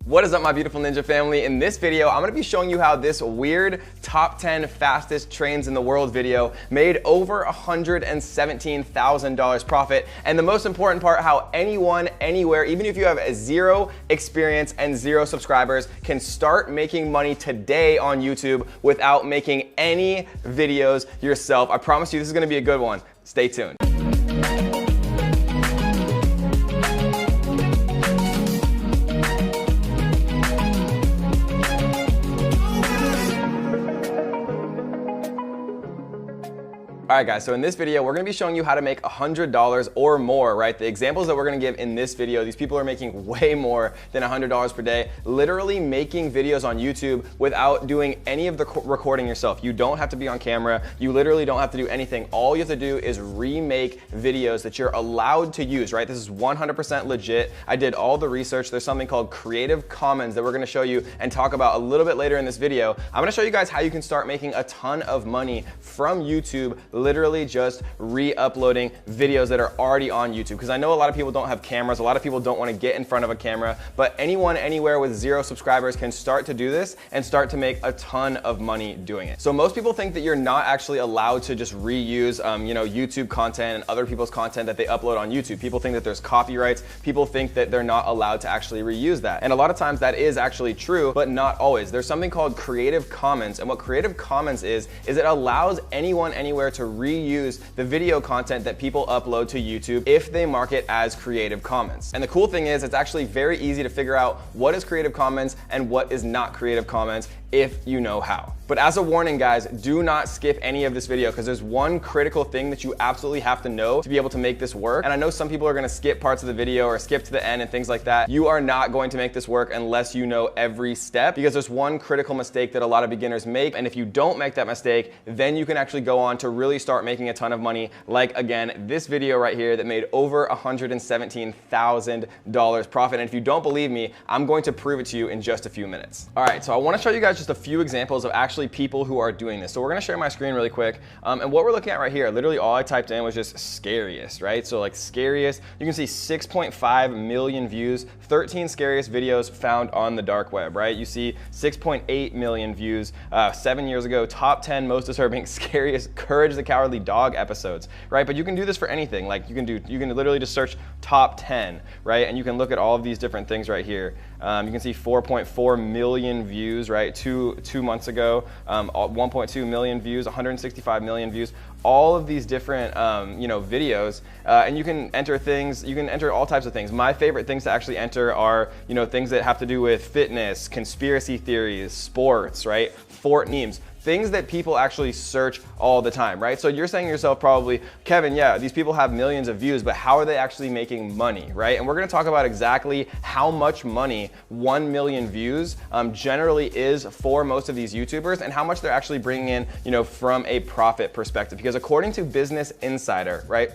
What is up, my beautiful ninja family? In this video, I'm gonna be showing you how this weird top 10 fastest trains in the world video made over $117,000 profit. And the most important part, how anyone, anywhere, even if you have zero experience and zero subscribers, can start making money today on YouTube without making any videos yourself. I promise you this is gonna be a good one. Stay tuned. All right, guys, so in this video, we're gonna be showing you how to make $100 or more, right? The examples that we're gonna give in this video, these people are making way more than $100 per day, literally making videos on YouTube without doing any of the recording yourself. You don't have to be on camera. You literally don't have to do anything. All you have to do is remake videos that you're allowed to use, right? This is 100% legit. I did all the research. There's something called Creative Commons that we're gonna show you and talk about a little bit later in this video. I'm gonna show you guys how you can start making a ton of money from YouTube, literally just re-uploading videos that are already on YouTube. Because I know a lot of people don't have cameras, a lot of people don't want to get in front of a camera, but anyone, anywhere with zero subscribers can start to do this and start to make a ton of money doing it. So most people think that you're not actually allowed to just reuse YouTube content and other people's content that they upload on YouTube. People think that there's copyrights. People think that they're not allowed to actually reuse that. And a lot of times that is actually true, but not always. There's something called Creative Commons, and what Creative Commons is it allows anyone, anywhere to reuse the video content that people upload to YouTube if they mark it as Creative Commons. And the cool thing is it's actually very easy to figure out what is Creative Commons and what is not Creative Commons if you know how. But as a warning, guys, do not skip any of this video because there's one critical thing that you absolutely have to know to be able to make this work. And I know some people are gonna skip parts of the video or skip to the end and things like that. You are not going to make this work unless you know every step, because there's one critical mistake that a lot of beginners make. And if you don't make that mistake, then you can actually go on to really start making a ton of money. Like, again, this video right here that made over $117,000 profit. And if you don't believe me, I'm going to prove it to you in just a few minutes. All right, so I wanna show you guys just a few examples of actually people who are doing this. So we're gonna share my screen really quick. And what we're looking at right here, literally all I typed in was just scariest, right? So like scariest, you can see 6.5 million views, 13 scariest videos found on the dark web, right? You see 6.8 million views 7 years ago, top 10 most disturbing, scariest Courage the Cowardly Dog episodes, right? But you can do this for anything. Like you can literally just search top 10, right? And you can look at all of these different things right here. You can see 4.4 million views, right? Two months ago, 1.2 million views, 165 million views, all of these different videos, and you can enter things, you can enter all types of things. My favorite things to actually enter are things that have to do with fitness, conspiracy theories, sports, right? Fort memes. Things that people actually search all the time, right? So you're saying to yourself probably, Kevin, yeah, these people have millions of views, but how are they actually making money, right? And we're gonna talk about exactly how much money 1 million views generally is for most of these YouTubers and how much they're actually bringing in, from a profit perspective. Because according to Business Insider, right,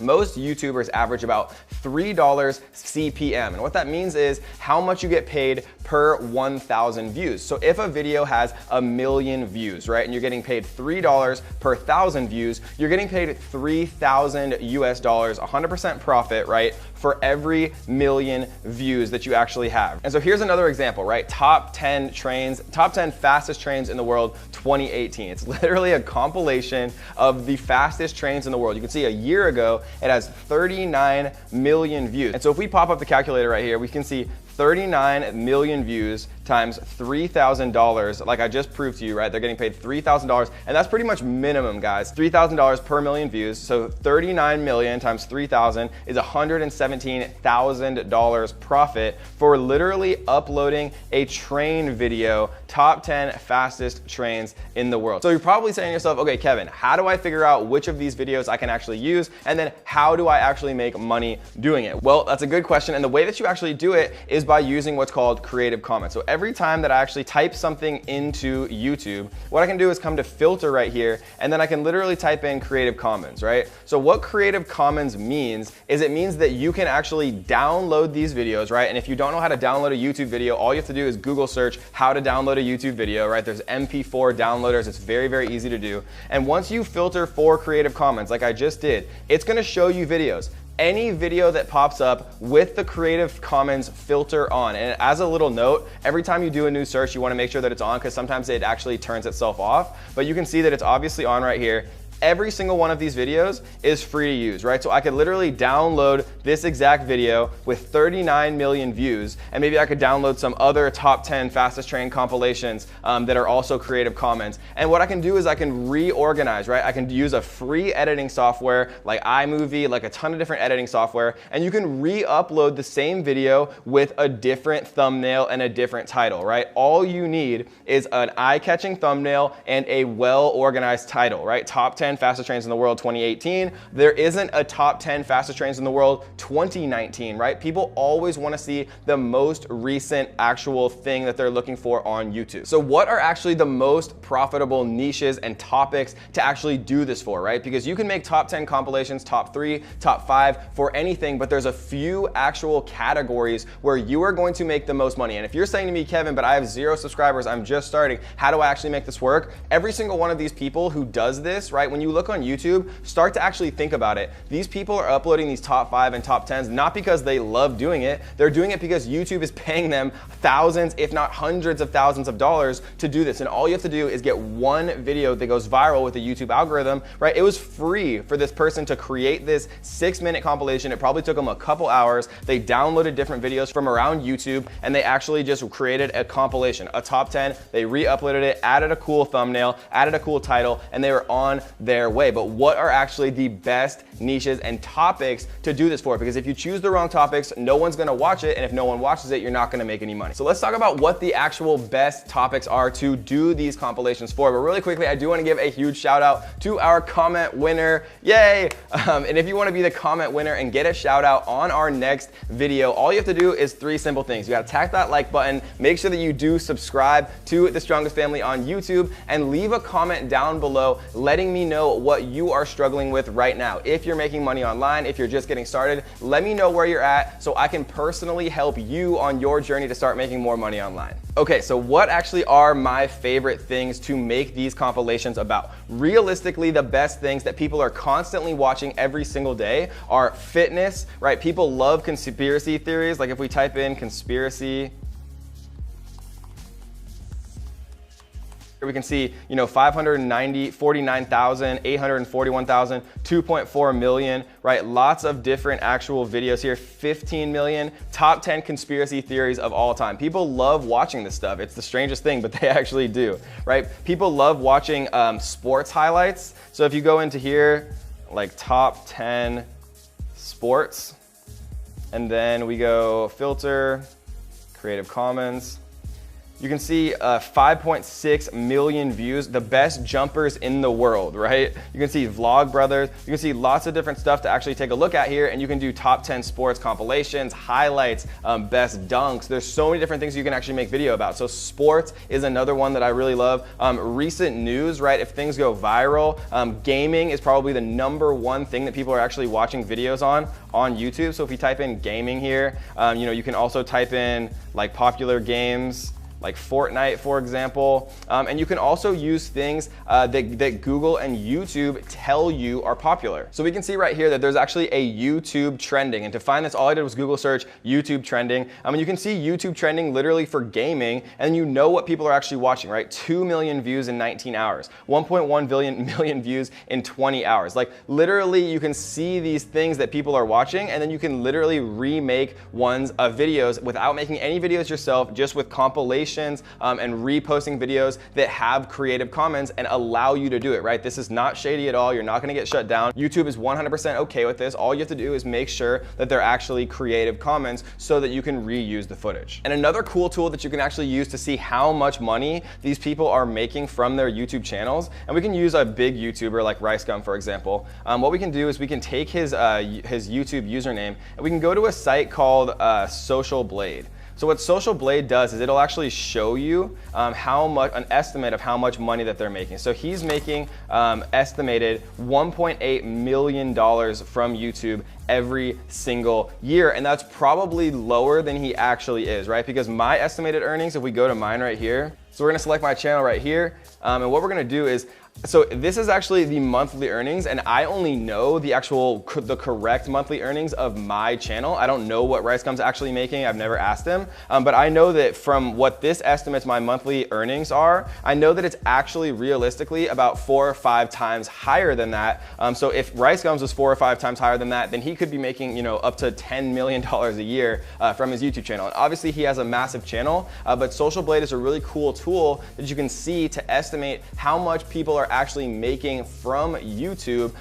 most YouTubers average about $3 CPM. And what that means is how much you get paid per 1,000 views. So if a video has 1 million views, right, and you're getting paid $3 per 1,000 views, you're getting paid $3,000 US, 100% profit, right, for every 1 million views that you actually have. And so here's another example, right? Top 10 fastest trains in the world, 2018. It's literally a compilation of the fastest trains in the world. You can see a year ago, it has 39 million views. And so if we pop up the calculator right here, we can see 39 million views times $3,000, like I just proved to you, right? They're getting paid $3,000, and that's pretty much minimum, guys. $3,000 per million views. So 39 million times 3,000 is $117,000 profit for literally uploading a train video, top 10 fastest trains in the world. So you're probably saying to yourself, okay, Kevin, how do I figure out which of these videos I can actually use? And then how do I actually make money doing it? Well, that's a good question. And the way that you actually do it is by using what's called Creative Commons. So every time that I actually type something into YouTube, what I can do is come to filter right here, and then I can literally type in Creative Commons, right? So what Creative Commons means is it means that you can actually download these videos, right? And if you don't know how to download a YouTube video, all you have to do is Google search how to download a YouTube video, right? There's MP4 downloaders. It's very, very easy to do. And once you filter for Creative Commons, like I just did, it's gonna show you videos. any video that pops up with the Creative Commons filter on. And as a little note, every time you do a new search, you want to make sure that it's on, because sometimes it actually turns itself off. But you can see that it's obviously on right here. Every single one of these videos is free to use, right? So I could literally download this exact video with 39 million views, and maybe I could download some other top 10 fastest train compilations that are also Creative Commons. And what I can do is I can reorganize, right? I can use a free editing software like iMovie, like a ton of different editing software, and you can re-upload the same video with a different thumbnail and a different title, right? All you need is an eye-catching thumbnail and a well-organized title, right? Top 10 fastest trains in the world 2018. There isn't a top 10 fastest trains in the world 2019, right? People always want to see the most recent actual thing that they're looking for on YouTube. So what are actually the most profitable niches and topics to actually do this for, right? Because you can make top 10 compilations, top 3, top 5 for anything, but there's a few actual categories where you are going to make the most money. And if you're saying to me, Kevin, but I have 0 subscribers, I'm just starting, how do I actually make this work? Every single one of these people who does this, right? When you look on YouTube, start to actually think about it. These people are uploading these top 5 and top 10s not because they love doing it. They're doing it because YouTube is paying them thousands, if not hundreds of thousands of dollars to do this. And all you have to do is get one video that goes viral with the YouTube algorithm, right? It was free for this person to create this 6-minute compilation. It probably took them a couple hours. They downloaded different videos from around YouTube, and they actually just created a compilation, a top 10. They re-uploaded it, added a cool thumbnail, added a cool title, and they were on their way. But what are actually the best niches and topics to do this for? Because if you choose the wrong topics, no one's gonna watch it, and if no one watches it, you're not gonna make any money. So let's talk about what the actual best topics are to do these compilations for. But really quickly, I do wanna give a huge shout out to our comment winner. Yay! And if you wanna be the comment winner and get a shout out on our next video, all you have to do is 3 simple things. You gotta tap that like button, make sure that you do subscribe to The Strongest Family on YouTube, and leave a comment down below letting me know what you are struggling with right now. If you're making money online, if you're just getting started, let me know where you're at so I can personally help you on your journey to start making more money online. Okay, so what actually are my favorite things to make these compilations about? Realistically, the best things that people are constantly watching every single day are fitness, right? People love conspiracy theories. Like if we type in conspiracy, we can see, 549,000, 841,000, 2.4 million, right? Lots of different actual videos here, 15 million, top 10 conspiracy theories of all time. People love watching this stuff. It's the strangest thing, but they actually do, right? People love watching sports highlights. So if you go into here, like top 10 sports, and then we go filter, Creative Commons, you can see 5.6 million views, the best jumpers in the world, right? You can see Vlog Brothers, you can see lots of different stuff to actually take a look at here, and you can do top 10 sports compilations, highlights, best dunks. There's so many different things you can actually make video about. So sports is another one that I really love. Recent news, right? If things go viral, gaming is probably the #1 thing that people are actually watching videos on YouTube. So if you type in gaming here, you can also type in like popular games, like Fortnite, for example. And you can also use things that Google and YouTube tell you are popular. So we can see right here that there's actually a YouTube trending. And to find this, all I did was Google search YouTube trending. And you can see YouTube trending literally for gaming, and you know what people are actually watching, right? 2 million views in 19 hours, 1.1 million views in 20 hours. Like literally you can see these things that people are watching, and then you can literally remake ones of videos without making any videos yourself, just with compilations and reposting videos that have Creative Commons and allow you to do it, right? This is not shady at all. You're not gonna get shut down. YouTube is 100% okay with this. All you have to do is make sure that they're actually Creative Commons so that you can reuse the footage. And another cool tool that you can actually use to see how much money these people are making from their YouTube channels, and we can use a big YouTuber like RiceGum, for example. What we can do is we can take his YouTube username, and we can go to a site called Social Blade. So what Social Blade does is it'll actually show you an estimate of how much money that they're making. So he's making estimated $1.8 million from YouTube every single year, and that's probably lower than he actually is, right? Because my estimated earnings, if we go to mine right here, so we're gonna select my channel right here, and what we're gonna do is So this is actually the monthly earnings, and I only know the correct monthly earnings of my channel. I don't know what RiceGum's actually making. I've never asked him, but I know that from what this estimates my monthly earnings are, I know that it's actually realistically about 4 or 5 times higher than that. So if RiceGum's was 4 or 5 times higher than that, then he could be making, you know, up to $10 million a year from his YouTube channel. And obviously he has a massive channel, but Social Blade is a really cool tool that you can see to estimate how much people are actually making from YouTube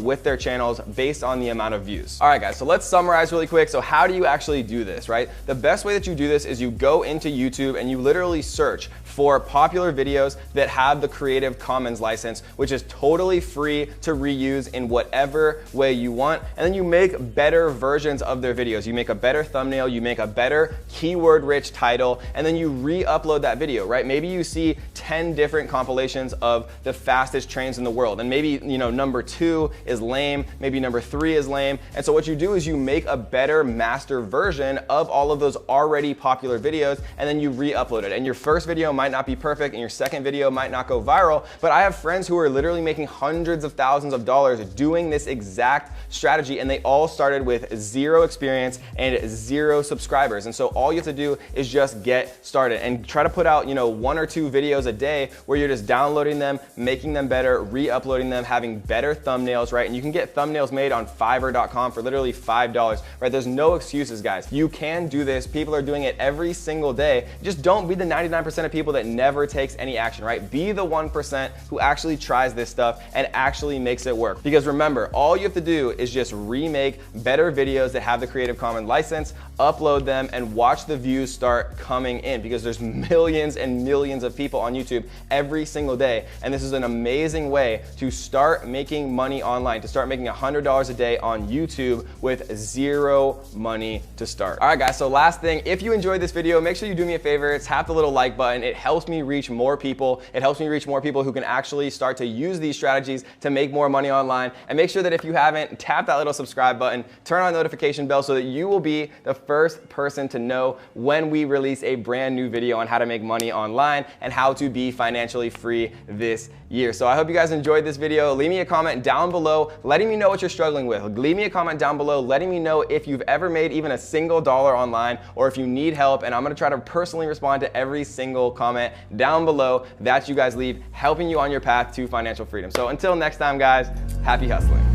with their channels based on the amount of views. All right, guys, so let's summarize really quick. So how do you actually do this, right? The best way that you do this is you go into YouTube and you literally search for popular videos that have the Creative Commons license, which is totally free to reuse in whatever way you want. And then you make better versions of their videos. You make a better thumbnail, you make a better keyword-rich title, and then you re-upload that video, right? Maybe you see 10 different compilations of the fastest trains in the world. And maybe, you know, number 2 is lame, maybe number 3 is lame. And so what you do is you make a better master version of all of those already popular videos, and then you re-upload it. And your first video might not be perfect, and your second video might not go viral, but I have friends who are literally making hundreds of thousands of dollars doing this exact strategy, and they all started with 0 experience and 0 subscribers. And so all you have to do is just get started and try to put out, you know, 1 or 2 videos a day where you're just downloading them, making them better, re-uploading them, having better thumbnails, right? And you can get thumbnails made on Fiverr.com for literally $5, right? There's no excuses, guys. You can do this. People are doing it every single day. Just don't be the 99% of people that never takes any action, right? Be the 1% who actually tries this stuff and actually makes it work. Because remember, all you have to do is just remake better videos that have the Creative Commons license, upload them, and watch the views start coming in, because there's millions and millions of people on YouTube every single day. And this is an amazing way to start making money online, to start making $100 a day on YouTube with 0 money to start. All right, guys, so last thing, if you enjoyed this video, make sure you do me a favor, tap the little like button. It helps me reach more people. It helps me reach more people who can actually start to use these strategies to make more money online. And make sure that if you haven't, tap that little subscribe button, turn on the notification bell so that you will be the first person to know when we release a brand new video on how to make money online and how to be financially free this year. So I hope you guys enjoyed this video. Leave me a comment down below letting me know what you're struggling with. Leave me a comment down below letting me know if you've ever made even a single dollar online, or if you need help, and I'm gonna try to personally respond to every single comment down below that you guys leave, helping you on your path to financial freedom. So until next time, guys, happy hustling.